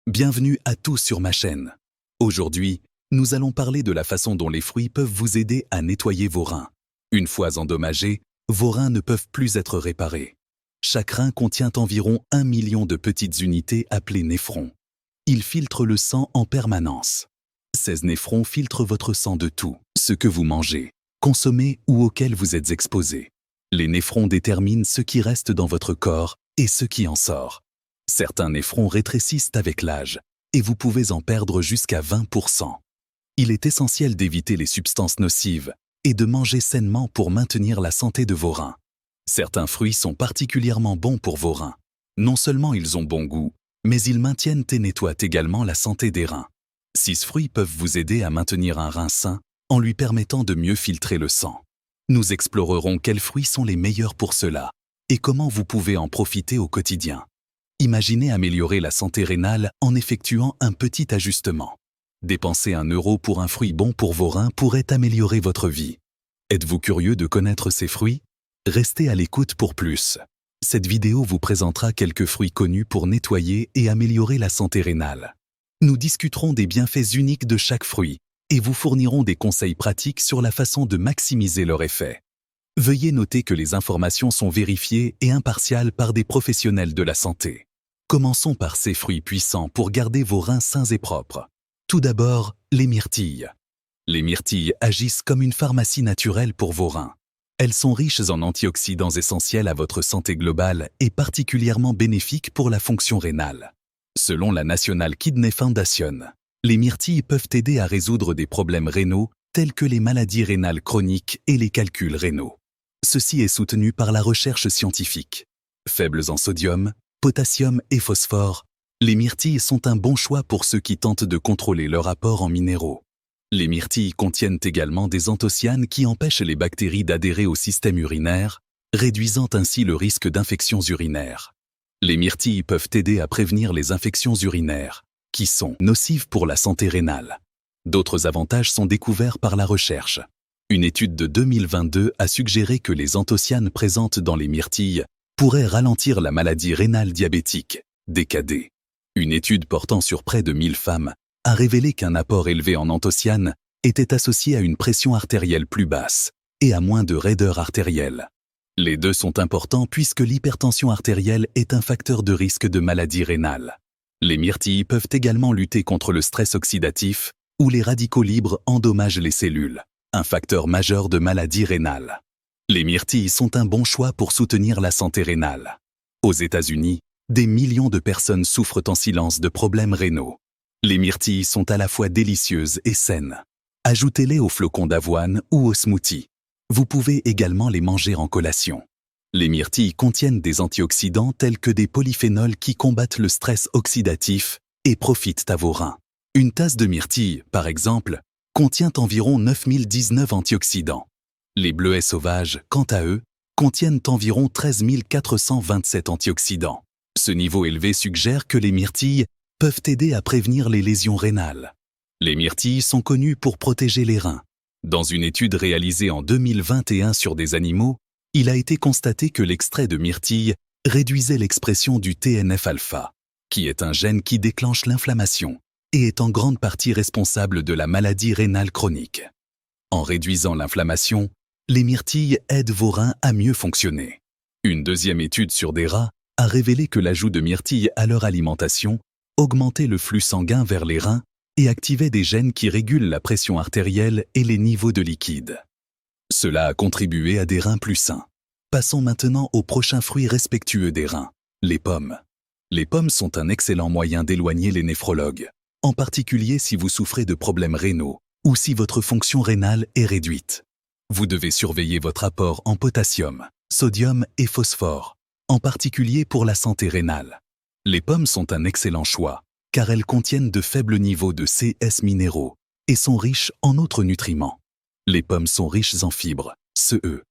Bienvenue à tous sur ma chaîne. Aujourd'hui, nous allons parler de la façon dont les fruits peuvent vous aider à nettoyer vos reins. Une fois endommagés, vos reins ne peuvent plus être réparés. Chaque rein contient environ 1 million de petites unités appelées néphrons. Ils filtrent le sang en permanence. Ces néphrons filtrent votre sang de tout, ce que vous mangez, consommez ou auquel vous êtes exposé. Les néphrons déterminent ce qui reste dans votre corps et ce qui en sort. Certains néphrons rétrécissent avec l'âge, et vous pouvez en perdre jusqu'à 20%. Il est essentiel d'éviter les substances nocives et de manger sainement pour maintenir la santé de vos reins. Certains fruits sont particulièrement bons pour vos reins. Non seulement ils ont bon goût, mais ils maintiennent et nettoient également la santé des reins. 6 fruits peuvent vous aider à maintenir un rein sain en lui permettant de mieux filtrer le sang. Nous explorerons quels fruits sont les meilleurs pour cela et comment vous pouvez en profiter au quotidien. Imaginez améliorer la santé rénale en effectuant un petit ajustement. Dépenser 1 euro pour un fruit bon pour vos reins pourrait améliorer votre vie. Êtes-vous curieux de connaître ces fruits? Restez à l'écoute pour plus. Cette vidéo vous présentera quelques fruits connus pour nettoyer et améliorer la santé rénale. Nous discuterons des bienfaits uniques de chaque fruit et vous fournirons des conseils pratiques sur la façon de maximiser leur effet. Veuillez noter que les informations sont vérifiées et impartiales par des professionnels de la santé. Commençons par ces fruits puissants pour garder vos reins sains et propres. Tout d'abord, les myrtilles. Les myrtilles agissent comme une pharmacie naturelle pour vos reins. Elles sont riches en antioxydants essentiels à votre santé globale et particulièrement bénéfiques pour la fonction rénale. Selon la National Kidney Foundation, les myrtilles peuvent aider à résoudre des problèmes rénaux tels que les maladies rénales chroniques et les calculs rénaux. Ceci est soutenu par la recherche scientifique. Faibles en sodium, potassium et phosphore, les myrtilles sont un bon choix pour ceux qui tentent de contrôler leur apport en minéraux. Les myrtilles contiennent également des anthocyanes qui empêchent les bactéries d'adhérer au système urinaire, réduisant ainsi le risque d'infections urinaires. Les myrtilles peuvent aider à prévenir les infections urinaires, qui sont nocives pour la santé rénale. D'autres avantages sont découverts par la recherche. Une étude de 2022 a suggéré que les anthocyanes présentes dans les myrtilles pourraient ralentir la maladie rénale diabétique, DKD. Une étude portant sur près de 1000 femmes a révélé qu'un apport élevé en anthocyanes était associé à une pression artérielle plus basse et à moins de raideur artérielle. Les deux sont importants puisque l'hypertension artérielle est un facteur de risque de maladie rénale. Les myrtilles peuvent également lutter contre le stress oxydatif où les radicaux libres endommagent les cellules, un facteur majeur de maladie rénale. Les myrtilles sont un bon choix pour soutenir la santé rénale. Aux États-Unis, des millions de personnes souffrent en silence de problèmes rénaux. Les myrtilles sont à la fois délicieuses et saines. Ajoutez-les aux flocons d'avoine ou aux smoothies. Vous pouvez également les manger en collation. Les myrtilles contiennent des antioxydants tels que des polyphénols qui combattent le stress oxydatif et profitent à vos reins. Une tasse de myrtilles, par exemple, contient environ 9019 antioxydants. Les bleuets sauvages, quant à eux, contiennent environ 13 427 antioxydants. Ce niveau élevé suggère que les myrtilles peuvent aider à prévenir les lésions rénales. Les myrtilles sont connues pour protéger les reins. Dans une étude réalisée en 2021 sur des animaux, il a été constaté que l'extrait de myrtille réduisait l'expression du TNF-alpha, qui est un gène qui déclenche l'inflammation et est en grande partie responsable de la maladie rénale chronique. En réduisant l'inflammation, les myrtilles aident vos reins à mieux fonctionner. Une deuxième étude sur des rats a révélé que l'ajout de myrtilles à leur alimentation augmentait le flux sanguin vers les reins et activait des gènes qui régulent la pression artérielle et les niveaux de liquide. Cela a contribué à des reins plus sains. Passons maintenant au prochain fruit respectueux des reins, les pommes. Les pommes sont un excellent moyen d'éloigner les néphrologues, en particulier si vous souffrez de problèmes rénaux ou si votre fonction rénale est réduite. Vous devez surveiller votre apport en potassium, sodium et phosphore, en particulier pour la santé rénale. Les pommes sont un excellent choix, car elles contiennent de faibles niveaux de CS minéraux et sont riches en autres nutriments. Les pommes sont riches en fibres, CE,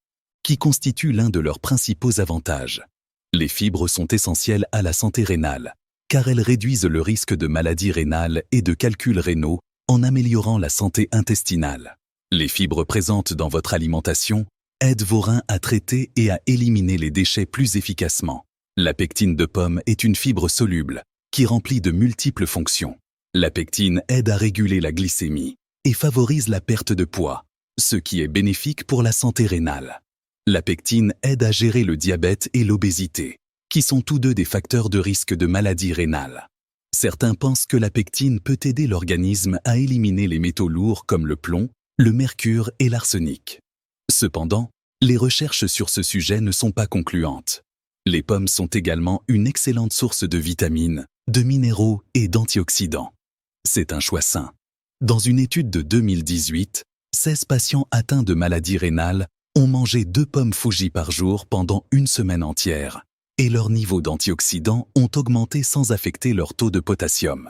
qui constituent l'un de leurs principaux avantages. Les fibres sont essentielles à la santé rénale, car elles réduisent le risque de maladies rénales et de calculs rénaux en améliorant la santé intestinale. Les fibres présentes dans votre alimentation aident vos reins à traiter et à éliminer les déchets plus efficacement. La pectine de pomme est une fibre soluble qui remplit de multiples fonctions. La pectine aide à réguler la glycémie et favorise la perte de poids, ce qui est bénéfique pour la santé rénale. La pectine aide à gérer le diabète et l'obésité, qui sont tous deux des facteurs de risque de maladie rénale. Certains pensent que la pectine peut aider l'organisme à éliminer les métaux lourds comme le plomb, le mercure et l'arsenic. Cependant, les recherches sur ce sujet ne sont pas concluantes. Les pommes sont également une excellente source de vitamines, de minéraux et d'antioxydants. C'est un choix sain. Dans une étude de 2018, 16 patients atteints de maladie rénale ont mangé 2 pommes Fuji par jour pendant une semaine entière, et leurs niveaux d'antioxydants ont augmenté sans affecter leur taux de potassium.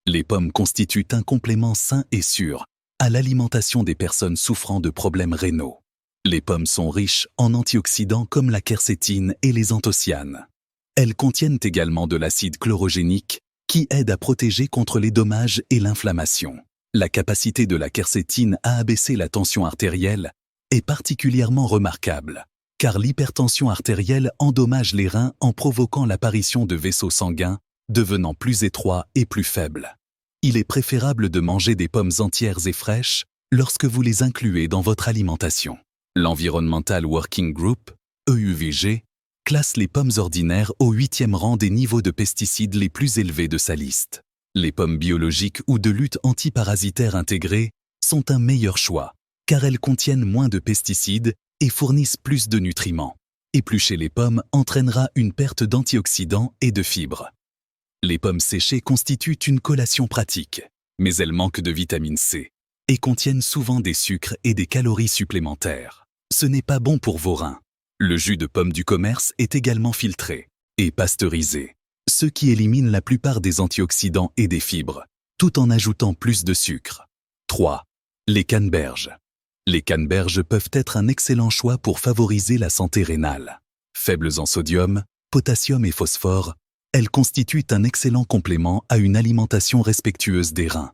Les pommes constituent un complément sain et sûr à l'alimentation des personnes souffrant de problèmes rénaux. Les pommes sont riches en antioxydants comme la quercétine et les anthocyanes. Elles contiennent également de l'acide chlorogénique qui aide à protéger contre les dommages et l'inflammation. La capacité de la quercétine à abaisser la tension artérielle est particulièrement remarquable, car l'hypertension artérielle endommage les reins en provoquant l'apparition de vaisseaux sanguins devenant plus étroits et plus faibles. Il est préférable de manger des pommes entières et fraîches lorsque vous les incluez dans votre alimentation. L'Environmental Working Group, EUWG, classe les pommes ordinaires au 8e rang des niveaux de pesticides les plus élevés de sa liste. Les pommes biologiques ou de lutte antiparasitaire intégrées sont un meilleur choix, car elles contiennent moins de pesticides et fournissent plus de nutriments. Éplucher les pommes entraînera une perte d'antioxydants et de fibres. Les pommes séchées constituent une collation pratique, mais elles manquent de vitamine C et contiennent souvent des sucres et des calories supplémentaires. Ce n'est pas bon pour vos reins. Le jus de pomme du commerce est également filtré et pasteurisé, ce qui élimine la plupart des antioxydants et des fibres, tout en ajoutant plus de sucre. 3. Les canneberges. Les canneberges peuvent être un excellent choix pour favoriser la santé rénale. Faibles en sodium, potassium et phosphore, elles constituent un excellent complément à une alimentation respectueuse des reins.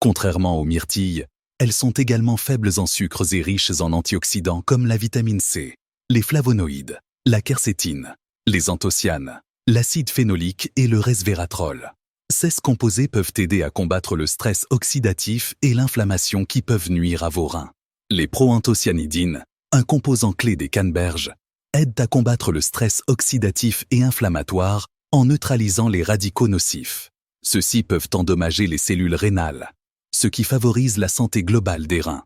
Contrairement aux myrtilles, elles sont également faibles en sucres et riches en antioxydants comme la vitamine C, les flavonoïdes, la quercétine, les anthocyanes, l'acide phénolique et le resveratrol. Ces composés peuvent aider à combattre le stress oxydatif et l'inflammation qui peuvent nuire à vos reins. Les proanthocyanidines, un composant clé des canneberges, aident à combattre le stress oxydatif et inflammatoire en neutralisant les radicaux nocifs. Ceux-ci peuvent endommager les cellules rénales, ce qui favorise la santé globale des reins.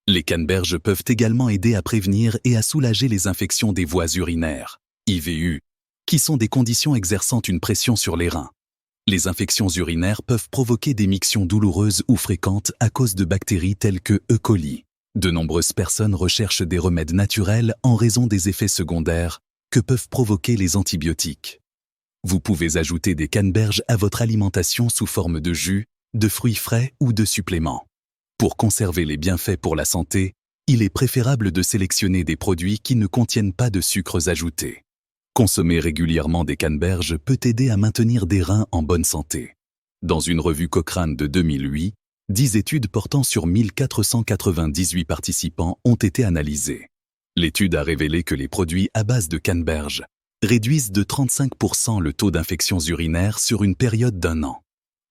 Les canneberges peuvent également aider à prévenir et à soulager les infections des voies urinaires, IVU, qui sont des conditions exerçant une pression sur les reins. Les infections urinaires peuvent provoquer des mictions douloureuses ou fréquentes à cause de bactéries telles que E. coli. De nombreuses personnes recherchent des remèdes naturels en raison des effets secondaires que peuvent provoquer les antibiotiques. Vous pouvez ajouter des canneberges à votre alimentation sous forme de jus, de fruits frais ou de suppléments. Pour conserver les bienfaits pour la santé, il est préférable de sélectionner des produits qui ne contiennent pas de sucres ajoutés. Consommer régulièrement des canneberges peut aider à maintenir des reins en bonne santé. Dans une revue Cochrane de 2008, 10 études portant sur 1498 participants ont été analysées. L'étude a révélé que les produits à base de canneberges réduisent de 35% le taux d'infections urinaires sur une période d'1 an.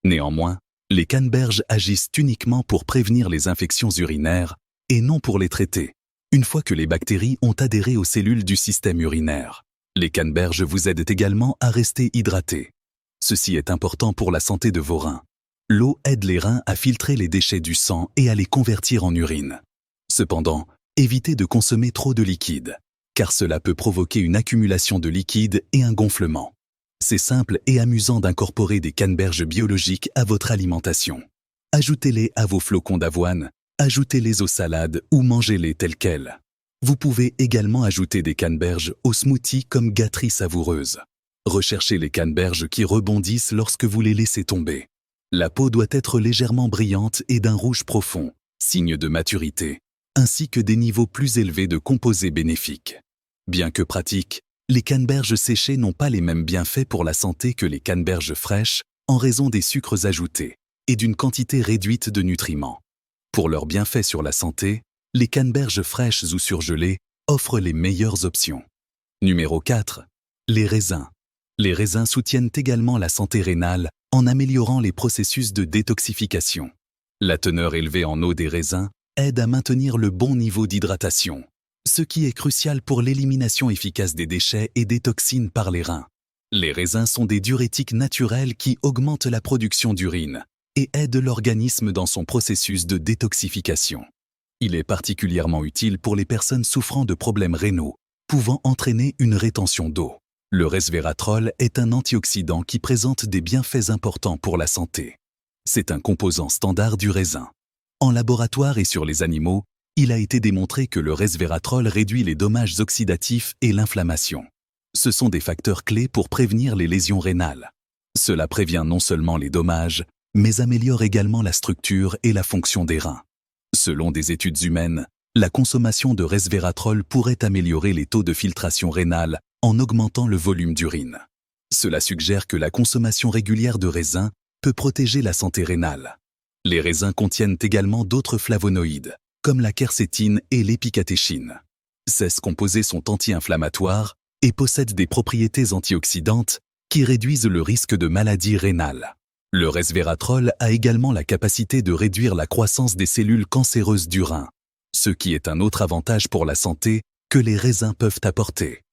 Néanmoins, les canneberges agissent uniquement pour prévenir les infections urinaires et non pour les traiter, une fois que les bactéries ont adhéré aux cellules du système urinaire. Les canneberges vous aident également à rester hydratés. Ceci est important pour la santé de vos reins. L'eau aide les reins à filtrer les déchets du sang et à les convertir en urine. Cependant, évitez de consommer trop de liquide, car cela peut provoquer une accumulation de liquide et un gonflement. C'est simple et amusant d'incorporer des canneberges biologiques à votre alimentation. Ajoutez-les à vos flocons d'avoine, ajoutez-les aux salades ou mangez-les tels quels. Vous pouvez également ajouter des canneberges aux smoothies comme gâterie savoureuse. Recherchez les canneberges qui rebondissent lorsque vous les laissez tomber. La peau doit être légèrement brillante et d'un rouge profond, signe de maturité, ainsi que des niveaux plus élevés de composés bénéfiques. Bien que pratiques, les canneberges séchées n'ont pas les mêmes bienfaits pour la santé que les canneberges fraîches en raison des sucres ajoutés et d'une quantité réduite de nutriments. Pour leurs bienfaits sur la santé, les canneberges fraîches ou surgelées offrent les meilleures options. Numéro 4. Les raisins. Les raisins soutiennent également la santé rénale en améliorant les processus de détoxification. La teneur élevée en eau des raisins aide à maintenir le bon niveau d'hydratation, ce qui est crucial pour l'élimination efficace des déchets et des toxines par les reins. Les raisins sont des diurétiques naturels qui augmentent la production d'urine et aident l'organisme dans son processus de détoxification. Il est particulièrement utile pour les personnes souffrant de problèmes rénaux, pouvant entraîner une rétention d'eau. Le resveratrol est un antioxydant qui présente des bienfaits importants pour la santé. C'est un composant standard du raisin. En laboratoire et sur les animaux, il a été démontré que le resveratrol réduit les dommages oxydatifs et l'inflammation. Ce sont des facteurs clés pour prévenir les lésions rénales. Cela prévient non seulement les dommages, mais améliore également la structure et la fonction des reins. Selon des études humaines, la consommation de resveratrol pourrait améliorer les taux de filtration rénale en augmentant le volume d'urine. Cela suggère que la consommation régulière de raisins peut protéger la santé rénale. Les raisins contiennent également d'autres flavonoïdes, comme la quercétine et l'épicatéchine. Ces composés sont anti-inflammatoires et possèdent des propriétés antioxydantes qui réduisent le risque de maladies rénales. Le resveratrol a également la capacité de réduire la croissance des cellules cancéreuses du rein, ce qui est un autre avantage pour la santé que les raisins peuvent apporter.